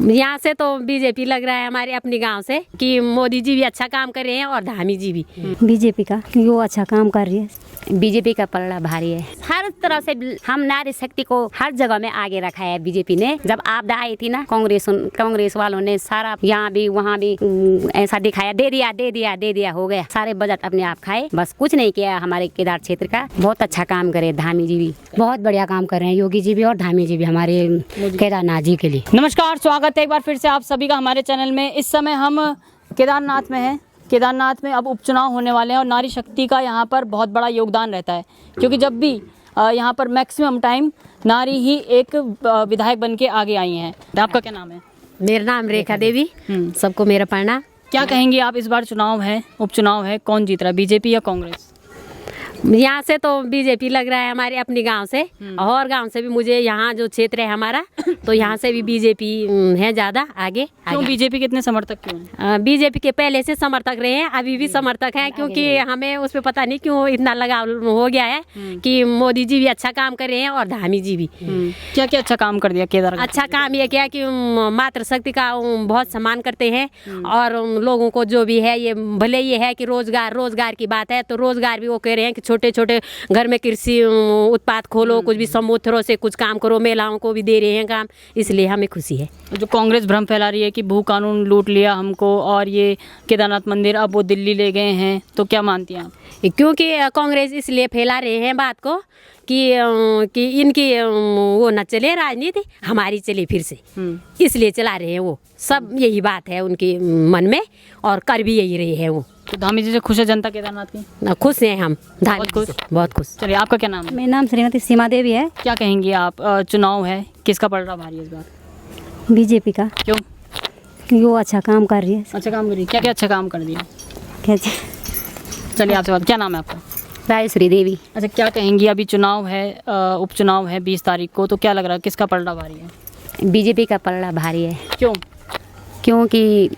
यहाँ से तो बीजेपी लग रहा है हमारे अपनी गांव से कि मोदी जी भी अच्छा काम कर रहे हैं और धामी जी भी। बीजेपी का, क्योंकि वो अच्छा काम कर रही है। बीजेपी का पलड़ा भारी है। हर तरह से हम नारी शक्ति को हर जगह में आगे रखा है बीजेपी ने। जब आपदा आई थी ना, कांग्रेस वालों ने सारा यहाँ भी वहाँ भी ऐसा दिखाया, दे दिया हो गया। सारे बजट अपने आप खाए, बस कुछ नहीं किया। हमारे केदार क्षेत्र का बहुत अच्छा काम करे धामी जी भी, बहुत बढ़िया काम कर रहे हैं योगी जी भी और धामी जी भी हमारे केदारनाथ जी के लिए। नमस्कार, स्वागत है एक बार फिर से आप सभी का हमारे चैनल में। इस समय हम केदारनाथ में हैं। केदारनाथ में अब उपचुनाव होने वाले हैं और नारी शक्ति का यहाँ पर बहुत बड़ा योगदान रहता है, क्योंकि जब भी यहाँ पर मैक्सिमम टाइम नारी ही एक विधायक बन के आगे आई हैं। आपका क्या नाम है? मेरा नाम रेखा देवी। सबको मेरा प्रणाम। क्या कहेंगे आप, इस बार चुनाव है, उपचुनाव है, कौन जीत रहा है, बीजेपी या कांग्रेस? यहाँ से तो बीजेपी लग रहा है हमारे अपनी गांव से, और गांव से भी मुझे यहाँ जो क्षेत्र है हमारा, तो यहाँ से भी बीजेपी है ज़्यादा आगे। क्यों बीजेपी के इतने समर्थक क्यों हैं? बीजेपी के पहले से समर्थक रहे हैं, अभी भी समर्थक हैं, क्योंकि हमें उस पर पता नहीं क्यों इतना लगाव हो गया है कि मोदी जी भी अच्छा काम कर रहे हैं और धामी जी भी। क्या क्या अच्छा काम कर दिया केदार? अच्छा काम ये किया कि मातृ शक्ति का बहुत सम्मान करते हैं, और लोगों को जो भी है, ये भले ये है कि रोजगार की बात है, तो रोजगार भी वो कह रहे हैं कि छोटे छोटे घर में कृषि उत्पाद खोलो, कुछ भी समूहों से कुछ काम करो, महिलाओं को भी दे रहे हैं काम, इसलिए हमें खुशी है। जो कांग्रेस भ्रम फैला रही है कि भू कानून लूट लिया हमको और ये केदारनाथ मंदिर अब वो दिल्ली ले गए हैं, तो क्या मानती हैं आप? क्योंकि कांग्रेस इसलिए फैला रहे हैं बात को कि इनकी वो न चले राजनीति, हमारी चले फिर से, इसलिए चला रहे हैं वो सब। यही बात है उनके मन में और कर भी यही रहे हैं वो। तो धामी जी से खुश है जनता केदारनाथ की? खुश हैं हम, बहुत खुश। चलिए, आपका क्या नाम है? मेरा नाम श्रीमती सीमा देवी है। क्या कहेंगे आप, चुनाव है, किसका पड़ रहा भारी इस बार? बीजेपी का। क्यों? क्योंकि वो अच्छा काम कर रही है। अच्छा काम कर रही है? क्या क्या अच्छा काम कर दिया? कैसे? चलिए, आपसे बात, क्या नाम है आपका? राजेश्वरी देवी। अच्छा, क्या कहेंगी, अभी चुनाव है, उपचुनाव है 20 तारीख को, तो क्या लग रहा है किसका पलड़ा भारी है? बीजेपी का पलड़ा भारी है। क्यों? क्योंकि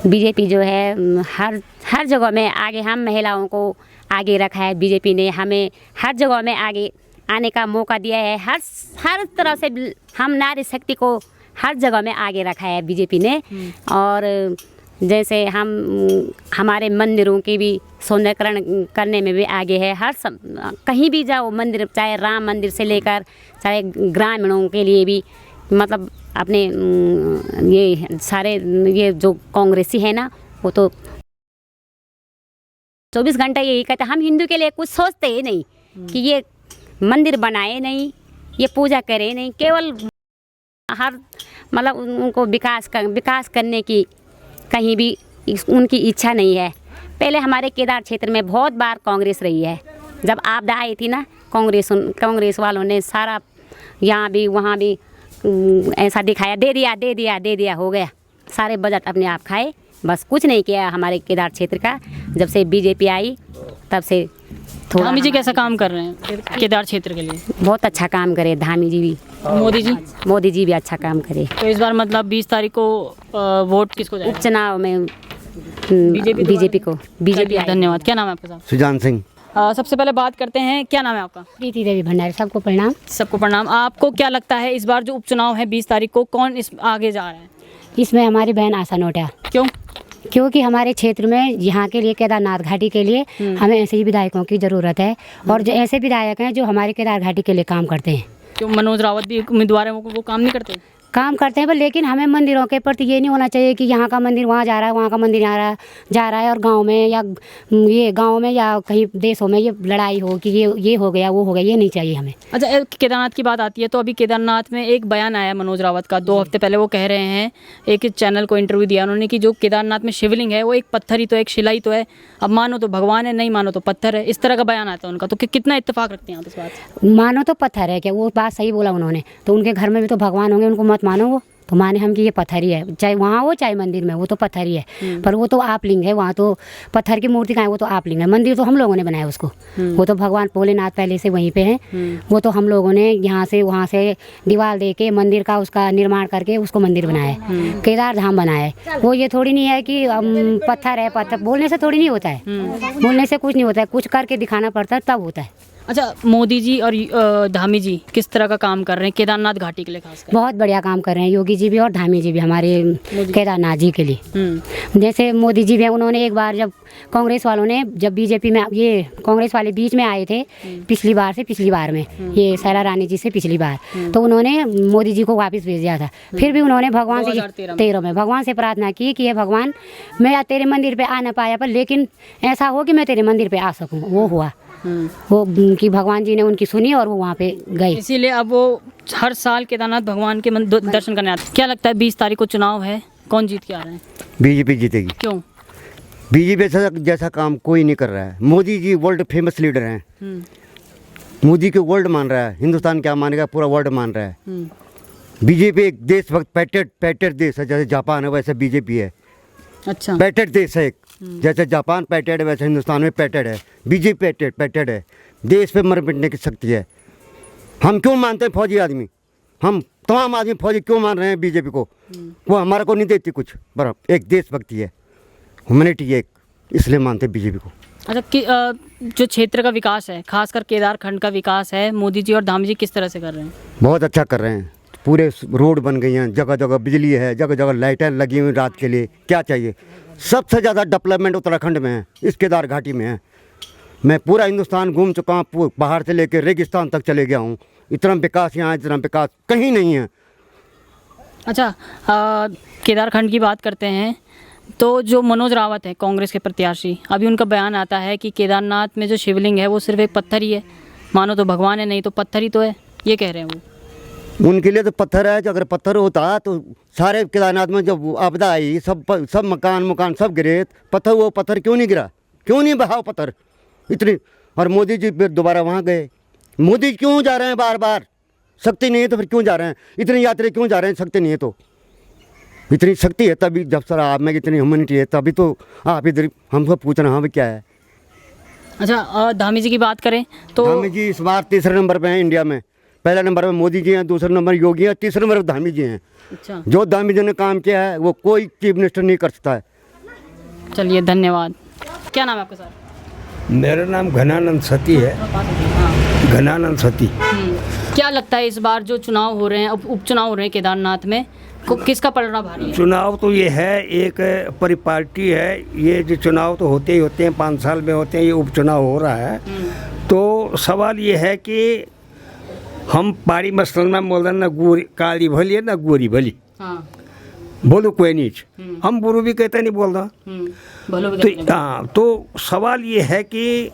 बीजेपी जो है हर जगह में आगे, हम महिलाओं को आगे रखा है बीजेपी ने। हमें हर जगह में आगे आने का मौका दिया है। हर तरह से हम नारी शक्ति को हर जगह में आगे रखा है बीजेपी ने। और जैसे हमारे मंदिरों की भी सौंदर्यकरण करने में भी आगे है। कहीं भी जाओ मंदिर, चाहे राम मंदिर से लेकर चाहे ग्रामीणों के लिए भी, मतलब अपने ये सारे ये जो कांग्रेसी है ना, वो तो 24 घंटा यही कहते हैं, हम हिंदू के लिए कुछ सोचते ही नहीं कि ये मंदिर बनाए नहीं, ये पूजा करे नहीं, केवल हर मतलब उनको विकास करने की कहीं भी उनकी इच्छा नहीं है। पहले हमारे केदार क्षेत्र में बहुत बार कांग्रेस रही है। जब आपदा आई थी ना, कांग्रेस वालों ने सारा यहाँ भी वहाँ भी ऐसा दिखाया, दे दिया हो गया। सारे बजट अपने आप खाए, बस कुछ नहीं किया हमारे केदार क्षेत्र का। जब से बीजेपी आई तब से थोड़ा। धामी जी कैसा काम कर रहे हैं केदार क्षेत्र के लिए? बहुत अच्छा काम करे धामी जी भी। मोदी जी भी अच्छा काम करे। तो इस बार मतलब 20 तारीख को वोट किसको जाएगा? उपचुनाव में बीजेपी को। बीजेपी। धन्यवाद। क्या नाम है आपका? सुजान सिंह। सबसे पहले बात करते हैं, क्या नाम है आपका? प्रीति देवी भंडारी। सबको प्रणाम। सबको प्रणाम। आपको क्या लगता है इस बार जो उपचुनाव है 20 तारीख को, कौन इस आगे जा रहा है? इसमें हमारी बहन आशा नोटिया। क्यों? क्योंकि हमारे क्षेत्र में यहाँ के लिए, केदारनाथ घाटी के लिए हमें ऐसे ही विधायकों की ज़रूरत है, और जो ऐसे विधायक हैं जो हमारे केदार घाटी के लिए काम करते हैं। क्यों मनोज रावत भी उम्मीदवार है, वो काम नहीं करते? काम करते हैं, पर लेकिन हमें मंदिरों के प्रति ये नहीं होना चाहिए कि यहाँ का मंदिर वहाँ जा रहा है, वहाँ का मंदिर जा रहा है, और गांव में या कहीं देशों में ये लड़ाई हो कि ये हो गया, वो हो गया, ये नहीं चाहिए हमें। अच्छा, केदारनाथ की बात आती है तो अभी केदारनाथ में एक बयान आया मनोज रावत का 2 हफ्ते पहले। वो कह रहे हैं, एक चैनल को इंटरव्यू दिया उन्होंने, कि जो केदारनाथ में शिवलिंग है वो एक पत्थर ही तो, एक शिला ही तो है। अब मानो तो भगवान है, नहीं मानो तो पत्थर है। इस तरह का बयान आता है उनका। तो कितना इत्तेफाक रखते हैं आप इस बात? मानो तो पत्थर है क्या, वो बात सही बोला उन्होंने। तो उनके घर में भी तो भगवान होंगे, उनको मत मानो। वो तो माने हम कि ये पत्थर ही है, चाहे वहाँ हो चाहे मंदिर में, वो तो पत्थर ही है। पर वो तो आप लिंग है, वहाँ तो पत्थर की मूर्ति का है, वो तो आप लिंग है। मंदिर तो हम लोगों ने बनाया उसको। वो तो भगवान भोलेनाथ पहले से वहीं पे हैं। वो तो हम लोगों ने यहाँ से वहाँ से दीवार दे के मंदिर का उसका निर्माण करके उसको मंदिर बनाया है, केदार धाम बनाया है। वो ये थोड़ी नहीं है कि पत्थर है, पत्थर बोलने से थोड़ी नहीं होता है। बोलने से कुछ नहीं होता है, कुछ करके दिखाना पड़ता है, तब होता है। अच्छा, मोदी जी और धामी जी किस तरह का काम कर रहे हैं केदारनाथ घाटी के लिए खासकर? बहुत बढ़िया काम कर रहे हैं योगी जी भी और धामी जी भी हमारे केदारनाथ जी के लिए। जैसे मोदी जी भी हैं, उन्होंने एक बार जब कांग्रेस वालों ने जब बीजेपी में ये कांग्रेस वाले बीच में आए थे पिछली बार में ये शैला रानी जी से पिछली बार, तो उन्होंने मोदी जी को वापस भेज दिया था। फिर भी उन्होंने भगवान से 2013 में भगवान से प्रार्थना की कि ये भगवान मैं तेरे मंदिर पे आ ना पाया पर लेकिन ऐसा हो कि मैं तेरे मंदिर पे आ सकूँ। वो हुआ, वो कि भगवान जी ने उनकी सुनी और वो वहाँ पे गए। इसीलिए अब वो हर साल केदारनाथ भगवान के दर्शन करने आते हैं। क्या लगता है 20 तारीख को चुनाव है, कौन जीत के आ रहे हैं? बीजेपी जीतेगी। क्यों? बीजेपी जैसा काम कोई नहीं कर रहा है। Modi ji world famous leader हैं। मोदी को वर्ल्ड मान रहा है, हिंदुस्तान क्या मानेगा, पूरा वर्ल्ड मान रहा है। बीजेपी एक देशभक्त पैट्रियट देश है, जैसे जापान है वैसे बीजेपी है। अच्छा, पैट्रियट देश है एक, जैसे जापान पैट्रियट है वैसे हिंदुस्तान में पैट्रियट है। बीजेपी पैट्रियट है, देश पे मर मिटने की शक्ति है। हम क्यों मानते हैं फौजी आदमी, हम तमाम आदमी फौजी क्यों मान रहे हैं बीजेपी को? वो हमारा को नहीं देती कुछ, बराबर एक देशभक्ति है, ह्यूमैनिटी है, इसलिए मानते हैं बीजेपी को। अच्छा, जो क्षेत्र का विकास है, खासकर केदार खंड का विकास है, मोदी जी और धामी जी किस तरह से कर रहे हैं? बहुत अच्छा कर रहे हैं। पूरे रोड बन गई हैं, जगह जगह बिजली है, जगह जगह लाइटें लगी हुई रात के लिए। क्या चाहिए? सबसे ज़्यादा डेवलपमेंट उत्तराखंड में है, इस केदार घाटी में है। मैं पूरा हिंदुस्तान घूम चुका हूँ, बाहर से लेकर रेगिस्तान तक चले गया हूँ। इतना विकास यहाँ, इतना विकास कहीं नहीं है। अच्छा, केदार खंड की बात करते हैं तो जो मनोज रावत है कांग्रेस के प्रत्याशी, अभी उनका बयान आता है कि केदारनाथ में जो शिवलिंग है वो सिर्फ एक पत्थर ही है, मानो तो भगवान है, नहीं तो पत्थर ही तो है, ये कह रहे हैं वो। उनके लिए तो पत्थर है। जो अगर पत्थर होता तो सारे केदारनाथ में जब आपदा आई सब मकान सब गिरे, पत्थर वो पत्थर क्यों नहीं गिरा, क्यों नहीं बहाव पत्थर इतनी? और मोदी जी फिर दोबारा वहाँ गए। मोदी क्यों जा रहे हैं बार बार? शक्ति नहीं है तो फिर क्यों जा रहे हैं? इतने यात्री क्यों जा रहे हैं? शक्ति नहीं है तो, इतनी शक्ति है तभी, जब सर आप में इतनी ह्यूमैनिटी है तभी तो आप इधर हमको पूछना हाँ भी क्या है। अच्छा, धामी जी की बात करें तो धामी जी इस बार तीसरे नंबर पे हैं इंडिया में। पहला नंबर पे मोदी जी हैं, दूसरे नंबर योगी हैं, तीसरे नंबर पे धामी जी हैं। अच्छा, जो धामी जी ने काम किया है वो कोई चीफ मिनिस्टर नहीं कर सकता है। चलिए धन्यवाद। क्या नाम है आपका सर? मेरा नाम घनानंद सती है। घनानंद सती। क्या लगता है इस बार जो चुनाव हो रहे हैं, उपचुनाव हो रहे हैं केदारनाथ में, किसका पलड़ा भारी है? चुनाव तो ये है, एक परिपाटी है। ये जो चुनाव तो होते ही होते हैं, 5 साल में होते हैं, ये उपचुनाव हो रहा है। तो सवाल ये है कि हम पारी मसल में बोल रहे ना, गोरी काली भली है ना गोरी भली। हाँ, बोलो कोई नीच, हम बुरू भी कहते नहीं बोल रहा। तो हाँ, तो सवाल ये है कि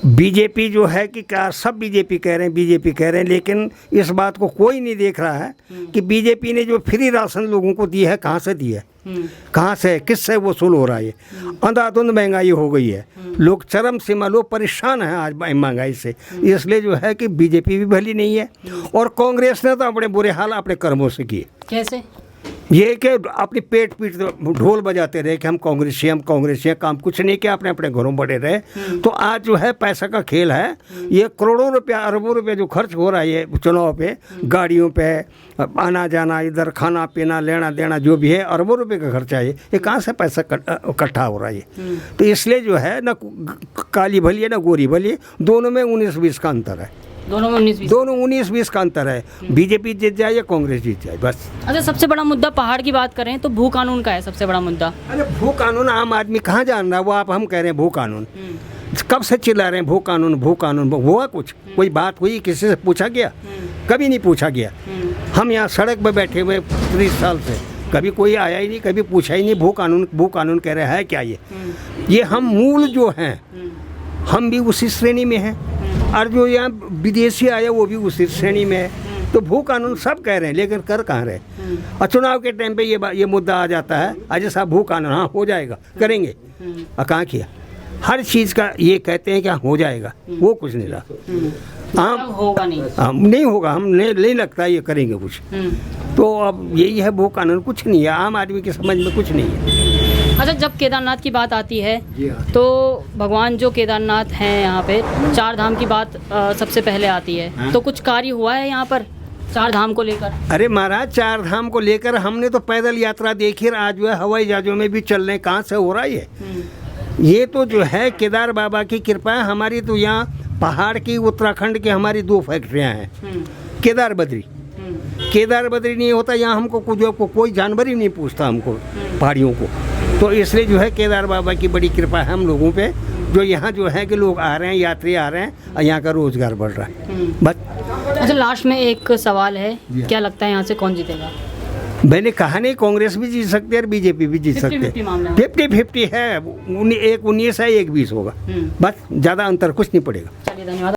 बीजेपी जो है कि क्या सब बीजेपी कह रहे हैं, लेकिन इस बात को कोई नहीं देख रहा है कि बीजेपी ने जो फ्री राशन लोगों को दी है, कहाँ से दी है, कहाँ से, किससे वसूल हो रहा है? अंधाधुंध महंगाई हो गई है, लोग चरम सीमा, लोग परेशान हैं आज महंगाई से। इसलिए जो है कि बीजेपी भी भली नहीं है, और कांग्रेस ने तो अपने बुरे हाल अपने कर्मों से किए। कैसे? ये कि अपनी पेट पीट ढोल बजाते रहे कि हम कांग्रेसी हैं, काम कुछ नहीं किया, अपने अपने घरों बढ़े रहे। तो आज जो है पैसा का खेल है, ये करोड़ों रुपया अरबों रुपया जो खर्च हो रहा है ये चुनाव पे, गाड़ियों पे आना जाना, इधर खाना पीना लेना देना जो भी है, अरबों रुपये का खर्चा है। ये कहाँ से पैसा इकट्ठा हो रहा है? तो इसलिए जो है ना काली भली है ना गोरी भली, दोनों में 19-20 का अंतर है। दोनों में 19-20 का अंतर है। बीजेपी जीत जाए या कांग्रेस जीत जाए, बस। अच्छा, सबसे बड़ा मुद्दा पहाड़ की बात करें तो भू कानून का है सबसे बड़ा मुद्दा। अरे भू कानून आम आदमी कहाँ जान रहा है? वो आप हम कह रहे हैं भू कानून, कब से चिल्ला रहे हैं भू कानून? हुआ कुछ? कोई बात हुई? किसी से पूछा गया? कभी नहीं पूछा गया। हम यहाँ सड़क पर बैठे हुए 30 साल से, कभी कोई आया ही नहीं, कभी पूछा ही नहीं भू कानून कह रहे हैं क्या ये हम मूल जो हैं हम भी उसी श्रेणी में हैं, और जो यहाँ विदेशी आया वो भी उसी श्रेणी में है। तो भू कानून सब कह रहे हैं, लेकिन कर कहाँ रहे? और चुनाव के टाइम पे ये मुद्दा आ जाता है, अजय साहब भू कानून हाँ हो जाएगा, करेंगे, और कहाँ किया? हर चीज़ का ये कहते हैं कि हो जाएगा, वो कुछ नहीं रहा। होगा नहीं होगा, हम नहीं लगता ये करेंगे कुछ। तो अब यही है भू कानून, कुछ नहीं है, आम आदमी की समझ में कुछ नहीं है। अच्छा, जब केदारनाथ की बात आती है तो भगवान जो केदारनाथ हैं यहाँ पे, 4 धाम की बात सबसे पहले आती है। तो कुछ कार्य हुआ है यहाँ पर 4 धाम को लेकर? अरे महाराज, 4 धाम को लेकर हमने तो पैदल यात्रा देखी, आज जो है हवाई जहाज़ों में भी चल रहे, कहाँ से हो रहा है ये तो जो है केदार बाबा की कृपा है। हमारी तो यहाँ पहाड़ की उत्तराखंड की हमारी 2 फैक्ट्रियाँ हैं, केदार बद्री। केदार बद्री नहीं होता यहाँ हमको कोई जानवर ही नहीं पूछता हमको पहाड़ियों को। तो इसलिए जो है केदार बाबा की बड़ी कृपा है हम लोगों पे, जो यहाँ जो है कि लोग आ रहे हैं, यात्री आ रहे हैं और यहाँ का रोजगार बढ़ रहा है बस। अच्छा, लास्ट में एक सवाल है, क्या लगता है यहाँ से कौन जीतेगा? मैंने कहा नहीं, कांग्रेस भी जीत सकती है और बीजेपी भी जीत सकती है। 50-50 मामला है। 50-50 है, एक 19 है, एक 20 होगा, बस ज़्यादा अंतर कुछ नहीं पड़ेगा। चलिए, धन्यवाद।